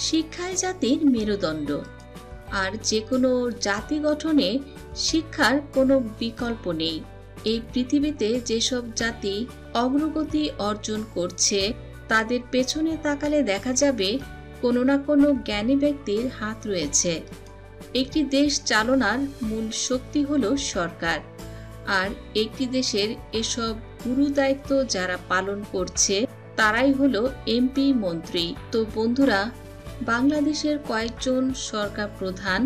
শিক্ষাই জাতির মেরুদণ্ড, আর যে কোনো জাতি গঠনে শিক্ষার কোনো বিকল্প নেই। এই পৃথিবীতে যেসব জাতি অগ্রগতি অর্জন করছে তাদের পেছনে তাকালে দেখা যাবে কোনো না কোনো জ্ঞানী ব্যক্তির হাত রয়েছে। একটি দেশ চালনার মূল শক্তি হলো সরকার, আর একটি দেশের এসব গুরু দায়িত্ব যারা পালন করছে তারাই হলো এমপি, মন্ত্রী। তো বন্ধুরা, বাংলাদেশের কয়েকজন সরকার প্রধান,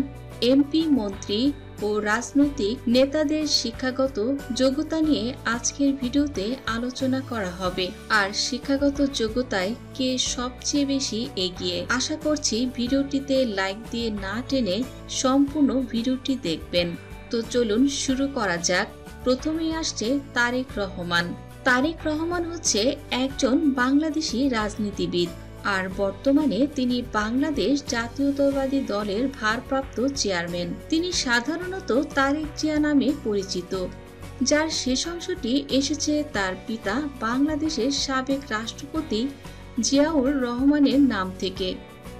এমপি, মন্ত্রী ও রাজনৈতিক নেতাদের শিক্ষাগত যোগ্যতা নিয়ে আজকের ভিডিওতে আলোচনা করা হবে। আর শিক্ষাগত যোগ্যতায় কে সবচেয়ে বেশি এগিয়ে, আশা করছি ভিডিওটিতে লাইক দিয়ে না টেনে সম্পূর্ণ ভিডিওটি দেখবেন। তো চলুন শুরু করা যাক। প্রথমেই আসছে তারেক রহমান। তারেক রহমান হচ্ছে একজন বাংলাদেশি রাজনীতিবিদ, আর বর্তমানে তিনি বাংলাদেশ জাতীয়তাবাদী দলের ভারপ্রাপ্ত চেয়ারম্যান। তিনি সাধারণত তারেক জিয়া নামে পরিচিত, যার শেষ অংশটি এসেছে তার পিতা বাংলাদেশের সাবেক রাষ্ট্রপতি জিয়াউর রহমানের নাম থেকে।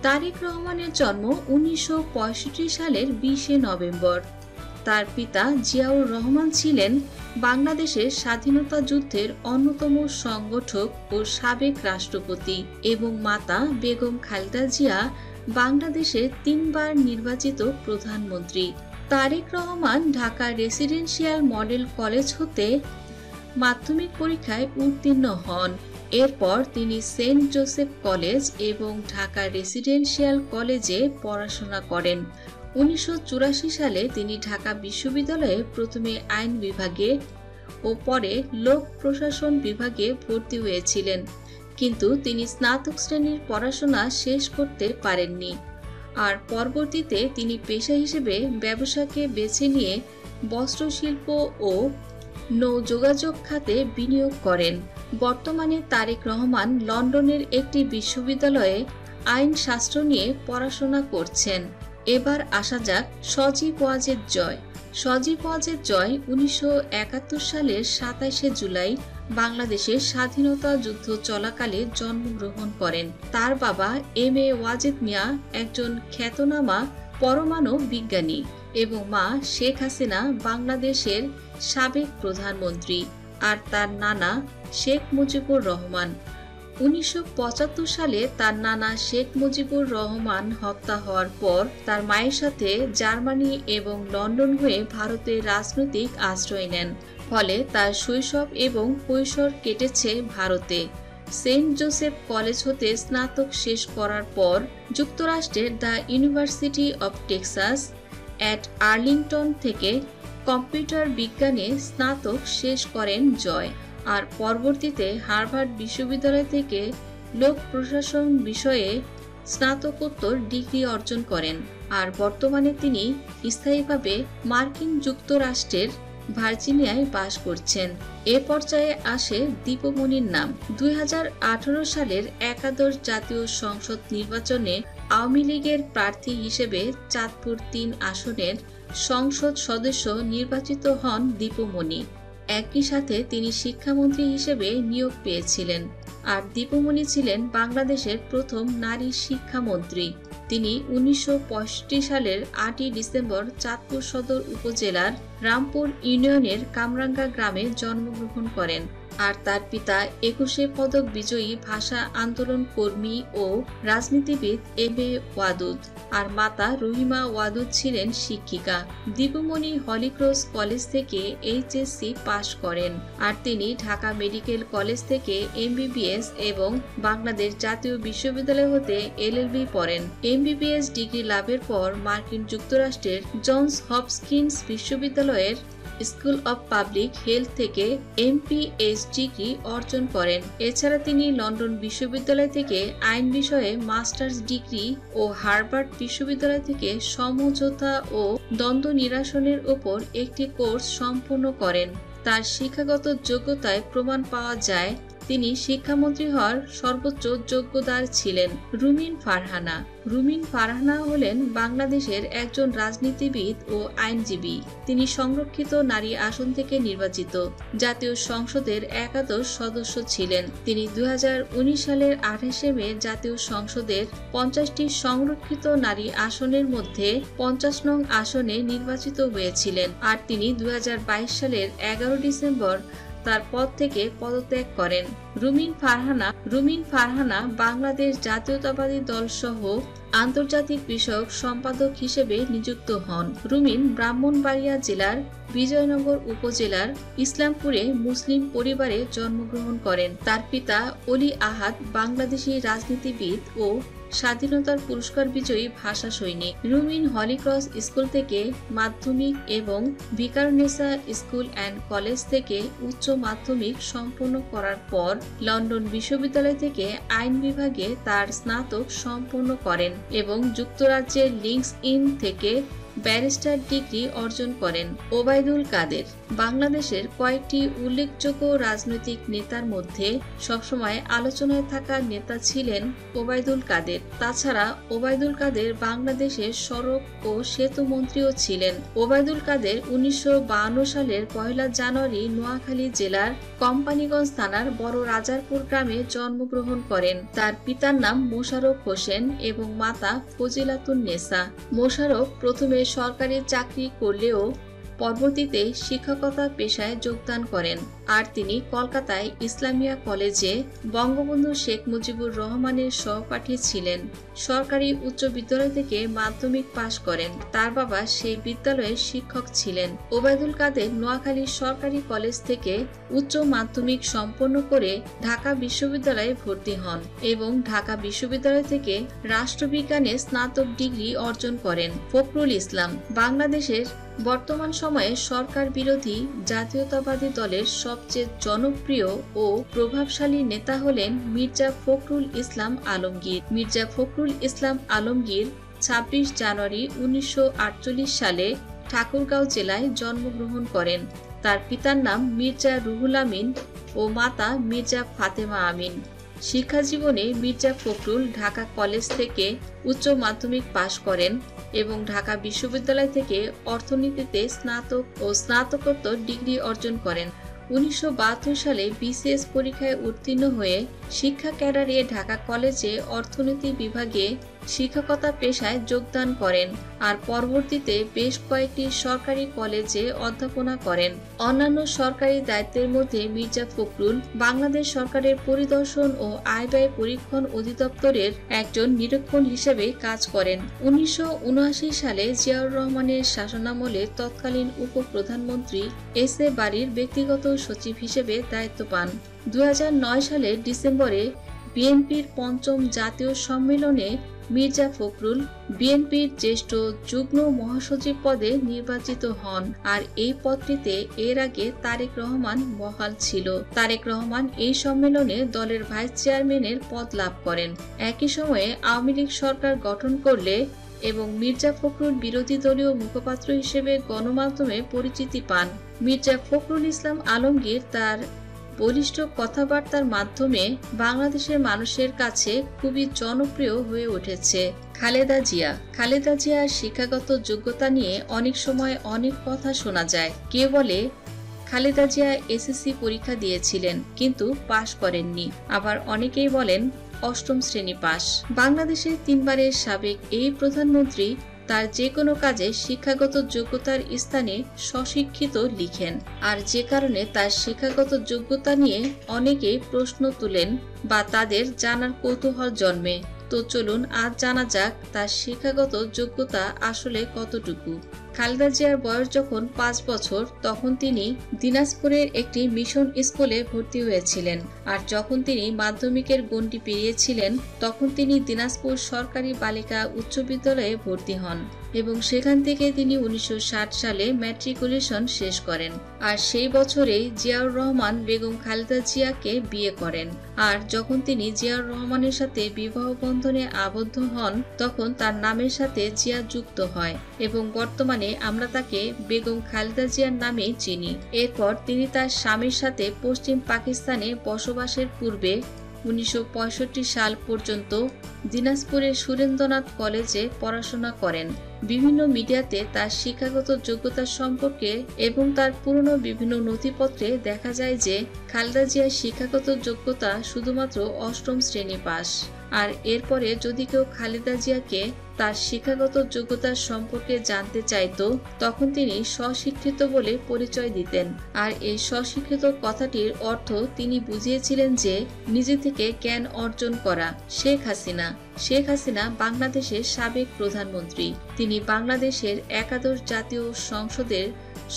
তারেক রহমানের জন্ম 1965 সালের 20 নভেম্বর। তার পিতা জিয়াউর রহমান ছিলেন বাংলাদেশের স্বাধীনতা যুদ্ধের অন্যতম সংগঠক ও সাবেক রাষ্ট্রপতি, এবং মাতা বেগম খালেদা জিয়া বাংলাদেশের 3 বার নির্বাচিত প্রধানমন্ত্রী। Tarique Rahman Dhaka residential model college হতে মাধ্যমিক পরীক্ষায় উত্তীর্ণ হন। এরপর তিনি সেন্ট জোসেফ কলেজ এবং ঢাকা রেসিডেন্সিয়াল কলেজে পড়াশোনা করেন। 1984 সালে তিনি ঢাকা বিশ্ববিদ্যালয়ে প্রথমে আইন বিভাগে ও পরে লোক প্রশাসন বিভাগে ভর্তি হয়েছিলেন, কিন্তু তিনি স্নাতক শ্রেণীর পড়াশোনা শেষ করতে পারেননি। আর পরবর্তীতে তিনি পেশা হিসেবে ব্যবসাকে বেছে নিয়ে বস্ত্রশিল্প ও নৌ-যোগাযোগ খাতে বিনিয়োগ করেন। বর্তমানে তারেক রহমান লন্ডনের একটি বিশ্ববিদ্যালয়ে আইন শাস্ত্র নিয়ে পড়াশোনা করছেন। এবার আসা যাক সজীব ওয়াজেদ জয়। সজীব ওয়াজেদ জয় 1971 সালের 27 জুলাই বাংলাদেশের স্বাধীনতা যুদ্ধ চলাকালে জন্মগ্রহণ করেন। তার বাবা এম এ ওয়াজেদ মিয়া একজন খ্যাতনামা পরমাণু বিজ্ঞানী এবং মা শেখ হাসিনা বাংলাদেশের সাবেক প্রধানমন্ত্রী, আর তার নানা শেখ মুজিবুর রহমান। 1975 সালে তার নানা শেখ মুজিবুর রহমান হত্যা হওয়ার পর তার মায়ের সাথে জার্মানি এবং লন্ডন হয়ে ভারতে রাজনৈতিক আশ্রয় নেন, ফলে তার শৈশব এবং কৈশোর কেটেছে ভারতে। সেন্ট জোসেফ কলেজ হতে স্নাতক শেষ করার পর যুক্তরাষ্ট্রের the university of Texas at Arlington থেকে কম্পিউটার বিজ্ঞানে স্নাতক শেষ করেন জয়, আর পরবর্তীতে হার্ভার্ড বিশ্ববিদ্যালয় থেকে লোক প্রশাসন বিষয়ে স্নাতকোত্তর ডিগ্রি অর্জন করেন। আর বর্তমানে তিনি স্থায়ীভাবে মার্কিন যুক্তরাষ্ট্রের ভার্জিনিয়ায় বাস করছেন। এ পর্যায়ে আসে দীপমণির নাম। 2018 সালের একাদশ জাতীয় সংসদ নির্বাচনে আওয়ামী লীগের প্রার্থী হিসেবে চাঁদপুর 3 আসনের সংসদ সদস্য নির্বাচিত হন দীপমণি। একই সাথে তিনি শিক্ষামন্ত্রী হিসেবে নিয়োগ পেয়েছিলেন, আর দীপমণি ছিলেন বাংলাদেশের প্রথম নারী শিক্ষামন্ত্রী। তিনি 1965 সালের 8 ডিসেম্বর চাঁদপুর সদর উপজেলার রামপুর ইউনিয়নের কামরাঙ্গা গ্রামে জন্মগ্রহণ করেন। আর তার পিতা 21 পদক বিজয়ী ভাষা আন্দোলন কর্মী ও রাজনীতিবিদ এম এ ওয়াদুদ, আর মাতা রহিমা ওয়াদুদ ছিলেন শিক্ষিকা। দীপমণি হলিক্রস কলেজ থেকে এইচএসসি পাশ করেন, আর তিনি ঢাকা মেডিকেল কলেজ থেকে এমবিবিএস এবং বাংলাদেশ জাতীয় বিশ্ববিদ্যালয় হতে এলএলবি পড়েন। এমবিবিএস ডিগ্রি লাভের পর মার্কিন যুক্তরাষ্ট্রের জনস হপকিন্স বিশ্ববিদ্যালয়ের স্কুল অব পাবলিক হেলথ থেকে এমপিএইচ ডিগ্রি অর্জন করেন। এছাড়া তিনি লন্ডন বিশ্ববিদ্যালয় থেকে আইন বিষয়ে মাস্টার্স ডিগ্রি ও হার্ভার্ড বিশ্ববিদ্যালয় থেকে সমঝোতা ও দ্বন্দ্ব নিরসনের উপর একটি কোর্স সম্পন্ন করেন। তার শিক্ষাগত যোগ্যতায় প্রমাণ পাওয়া যায় তিনি শিক্ষামন্ত্রী হওয়ার সর্বোচ্চ যোগ্যতার ছিলেন। রুমিন ফারহানা হলেন বাংলাদেশের একজন রাজনীতিবিদ ও আইনজীবী। তিনি সংরক্ষিত নারী আসন থেকে নির্বাচিত জাতীয় সংসদের একাদশ সদস্য ছিলেন। তিনি 2019 সালের 28শে মে জাতীয় সংসদের 50টি সংরক্ষিত নারী আসনের মধ্যে 50 নং আসনে নির্বাচিত হয়েছিলেন। আর তিনি 2022 সালের 11 ডিসেম্বর তার পদ থেকে পদত্যাগ করেন। রুমিন ফারহানা বাংলাদেশ জাতীয়তাবাদী দল সহ আন্তর্জাতিক বিষয়ক সম্পাদক হিসেবে নিযুক্ত হন। রুমিন ব্রাহ্মণবাড়িয়া জেলার বিজয়নগর উপজেলার ইসলামপুরে মুসলিম পরিবারে জন্মগ্রহণ করেন। তার পিতা অলি আহাদ বাংলাদেশী রাজনীতিবিদ ও স্বাধীনতার পুরস্কার বিজয়ী ভাষা সৈনিক। রুমিন হলিক্রস স্কুল থেকে মাধ্যমিক এবং ভিকারুন্নেসা স্কুল অ্যান্ড কলেজ থেকে উচ্চ মাধ্যমিক সম্পন্ন করার পর লন্ডন বিশ্ববিদ্যালয় থেকে আইন বিভাগে তার স্নাতক সম্পন্ন করেন এবং যুক্তরাজ্যের লিঙ্কস ইন থেকে ব্যারিস্টার ডিগ্রি অর্জন করেন। ওবায়দুল কাদের বাংলাদেশের কয়েকটি উল্লেখযোগ্য রাজনৈতিক নেতার মধ্যে সবসময় আলোচনায় থাকা নেতা ছিলেন ওবায়দুল কাদের। তাছাড়া ওবায়দুল কাদের বাংলাদেশের সড়ক ও সেতু মন্ত্রীও ছিলেন। ওবায়দুল কাদের 1952 সালের 1 জানুয়ারি নোয়াখালী জেলার কোম্পানীগঞ্জ থানার বড় রাজারপুর গ্রামে জন্মগ্রহণ করেন। তার পিতার নাম মোশাররফ হোসেন এবং মাতা ফজিলাতুন নেসা। মোশাররফ প্রথমে সরকারি চাকরি করলেও পরবর্তীতে শিক্ষকতা পেশায় যোগদান করেন। আর তিনি কলকাতায় ইসলামিয়া কলেজে বঙ্গবন্ধু শেখ মুজিবুর রহমানের সহপাঠী ছিলেন। সরকারি উচ্চ বিদ্যালয় থেকে মাধ্যমিক পাশ করেন। তার বাবা সেই বিদ্যালয়ের শিক্ষক ছিলেন। ওবায়দুল কাদের নোয়াখালী সরকারি কলেজ থেকে উচ্চ মাধ্যমিক সম্পন্ন করে ঢাকা বিশ্ববিদ্যালয়ে ভর্তি হন এবং ঢাকা বিশ্ববিদ্যালয় থেকে রাষ্ট্রবিজ্ঞানে স্নাতক ডিগ্রি অর্জন করেন। ফখরুল ইসলাম বাংলাদেশের বর্তমান সময়ে সরকার বিরোধী জাতীয়তাবাদী দলের সবচেয়ে জনপ্রিয় ও প্রভাবশালী নেতা হলেন মির্জা ফখরুল ইসলাম আলমগীর। মির্জা ফখরুল ইসলাম আলমগীর 26 জানুয়ারি 1948 সালে ঠাকুরগাঁও জেলায় জন্মগ্রহণ করেন। তার পিতার নাম মির্জা রুহুল আমিন ও মাতা মির্জা ফাতেমা আমিন। শিক্ষা জীবনে মির্জা ফখরুল ঢাকা কলেজ থেকে উচ্চ মাধ্যমিক পাশ করেন এবং ঢাকা বিশ্ববিদ্যালয় থেকে অর্থনীতিতে স্নাতক ও স্নাতকোত্তর ডিগ্রি অর্জন করেন। 1972 সালে বিসিএস পরীক্ষায় উত্তীর্ণ হয়ে শিক্ষা ক্যাডারে ঢাকা কলেজে অর্থনীতি বিভাগে শিক্ষকতা পেশায় যোগদান করেন আর পরবর্তীতে বেশ কয়েকটি সরকারি কলেজে অধ্যাপনা করেন। অন্যান্য সরকারি দায়িত্বের মধ্যে মির্জা ফখরুল বাংলাদেশ সরকারের পরিদর্শন ও আয় ব্যয় পরীক্ষণ অধিদপ্তরের একজন নিরীক্ষক হিসেবে কাজ করেন। 1979 সালে জিয়াউর রহমানের শাসনামলে তৎকালীন উপপ্রধানমন্ত্রী এস এ বারীর ব্যক্তিগত সচিব হিসেবে দায়িত্ব পান। 2009 সালের ডিসেম্বরে বিএনপির 5ম জাতীয় সম্মেলনে মির্জা ফখরুল বিএনপির জ্যেষ্ঠ যুগ্ম মহাসচিব পদে নির্বাচিত হন আর এই পদটিতে এর আগে তারেক রহমান বহাল ছিল। তারেক রহমান এই সম্মেলনে দলের ভাইস চেয়ারম্যানের পদ লাভ করেন। একই সময়ে আওয়ামী লীগ সরকার গঠন করলে এবং মির্জা ফখরুল বিরোধী দলীয় মুখপাত্র হিসেবে গণমাধ্যমে পরিচিতি পান। মির্জা ফখরুল ইসলাম আলমগীর তার বলিষ্ঠ কথাবার্তার মাধ্যমে বাংলাদেশের মানুষের কাছে খুবই জনপ্রিয় হয়ে উঠেছে। খালেদা জিয়ার শিক্ষাগত যোগ্যতা নিয়ে অনেক সময় অনেক কথা শোনা যায়। কেউ বলে খালেদা জিয়া এসএসসি পরীক্ষা দিয়েছিলেন কিন্তু পাশ করেননি, আবার অনেকেই বলেন 8ম শ্রেণী পাস। বাংলাদেশের 3বারের সাবেক এই প্রধানমন্ত্রী তার যে কোনো কাজে শিক্ষাগত যোগ্যতার স্থানে স্বশিক্ষিত লিখেন আর যে কারণে তার শিক্ষাগত যোগ্যতা নিয়ে অনেকেই প্রশ্ন তুলেন বা তাদের জানার কৌতূহল জন্মে। তো চলুন আজ জানা যাক তার শিক্ষাগত যোগ্যতা আসলে কতটুকু। খালেদা জিয়ার বয়স যখন 5 বছর তখন তিনি দিনাজপুরের একটি মিশন স্কুলে ভর্তি হয়েছিলেন আর যখন তিনি মাধ্যমিকের গণ্ডি পেরিয়েছিলেন তখন তিনি দিনাজপুর সরকারি বালিকা উচ্চ বিদ্যালয়ে ভর্তি হন। এবং সেখান থেকে তিনি 1960 সালে ম্যাট্রিকুলেশন শেষ করেন। আর সেই বছরেই জিয়াউর রহমান বেগম খালেদা জিয়াকে বিয়ে করেন। আর যখন তিনি জিয়াউর রহমানের সাথে বিবাহ বন্ধনে আবদ্ধ হন তখন তার নামের সাথে জিয়া যুক্ত হয় এবং বর্তমানে আমরা তাকে বেগম খালেদা জিয়ার নামেই চিনি। এরপর তিনি তার স্বামীর সাথে পশ্চিম পাকিস্তানে বসবাসের পূর্বে 1965 সাল পর্যন্ত দিনাজপুরের সুরেন্দ্রনাথ কলেজে পড়াশোনা করেন। বিভিন্ন মিডিয়াতে তার শিক্ষাগত যোগ্যতা সম্পর্কে এবং তার পুরনো বিভিন্ন নথিপত্রে দেখা যায় যে খালেদা জিয়ার শিক্ষাগত যোগ্যতা শুধুমাত্র 8ম শ্রেণী পাস। আর এরপরে যদি কেউ খালেদা জিয়াকে তার শিক্ষাগত যোগ্যতার সম্পর্কে জানতে চাইতো তখন তিনি স্বশিক্ষিত বলে পরিচয় দিতেন। আর এই স্বশিক্ষিত কথাটির অর্থ তিনি বুঝিয়েছিলেন যে নিজে থেকে জ্ঞান অর্জন করা। শেখ হাসিনা বাংলাদেশের সাবেক প্রধানমন্ত্রী। তিনি বাংলাদেশের একাদশ জাতীয় সংসদের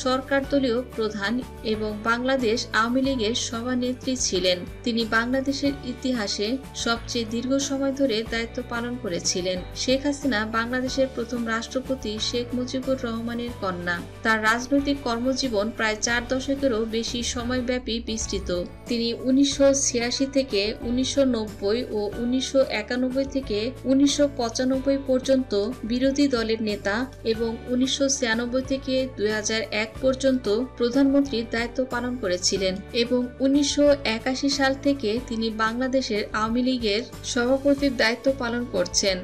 সরকারদলীয় প্রধান এবং বাংলাদেশ আওয়ামী লীগের সভানেত্রী ছিলেন। তিনি বাংলাদেশের ইতিহাসে সবচেয়ে দীর্ঘ সময় ধরে দায়িত্ব পালন করেছিলেন। শেখ হাসিনা বাংলাদেশের প্রথম রাষ্ট্রপতি শেখ মুজিবুর রহমানের কন্যা। তার রাজনৈতিক কর্মজীবন প্রায় 4 দশকেরও বেশি সময়ব্যাপী বিস্তৃত। তিনি 1986 থেকে 1990 ও 1991 থেকে 1995 পর্যন্ত বিরোধী দলের নেতা এবং 1996 থেকে 2001 পর্যন্ত প্রধানমন্ত্রীর দায়িত্ব পালন করেছিলেন এবং 1981 সাল থেকে তিনি বাংলাদেশের আওয়ামী লীগের সভাপতির দায়িত্ব পালন করছেন।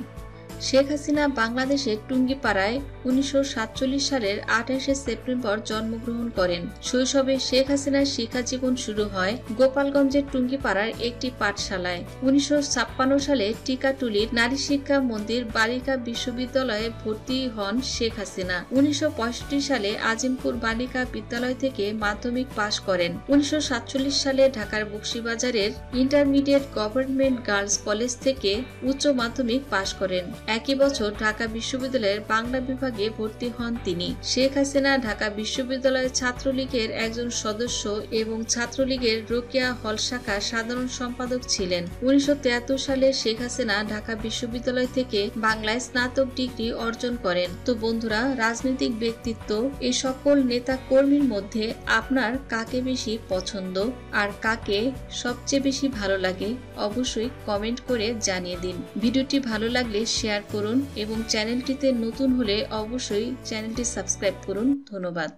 শেখ হাসিনা বাংলাদেশের টুঙ্গিপাড়ায় 1947 সালের 28 সেপ্টেম্বর জন্মগ্রহণ করেন। শৈশবে শেখ হাসিনার শিক্ষা জীবন শুরু হয় গোপালগঞ্জের টুঙ্গিপাড়ার একটি পাঠশালায়। 1956 সালে টিকাটুলির নারী শিক্ষা মন্দির বালিকা বিশ্ববিদ্যালয়ে ভর্তি হন শেখ হাসিনা। 1965 সালে আজিমপুর বালিকা বিদ্যালয় থেকে মাধ্যমিক পাশ করেন। 1947 সালে ঢাকার বকশীবাজারের ইন্টারমিডিয়েট গভর্নমেন্ট গার্লস কলেজ থেকে উচ্চ মাধ্যমিক পাশ করেন। একই বছর ঢাকা বিশ্ববিদ্যালয়ের বাংলা বিভাগে ভর্তি হন তিনি। শেখ হাসিনা ঢাকা বিশ্ববিদ্যালয়ের ছাত্রলীগের একজন সদস্য এবং ছাত্রলীগের রোকেয়া হল শাখার সাধারণ সম্পাদক ছিলেন। 1973 সালে শেখ হাসিনা ঢাকা বিশ্ববিদ্যালয় থেকে বাংলায় স্নাতক ডিগ্রি অর্জন করেন। তো বন্ধুরা, রাজনৈতিক ব্যক্তিত্ব এই সকল নেতা কর্মীর মধ্যে আপনার কাকে বেশি পছন্দ আর কাকে সবচেয়ে বেশি ভালো লাগে অবশ্যই কমেন্ট করে জানিয়ে দিন। ভিডিওটি ভালো লাগলে শেয়ার করুন এবং চ্যানেলটিতে নতুন হলে অবশ্যই চ্যানেলটি সাবস্ক্রাইব করুন। ধন্যবাদ।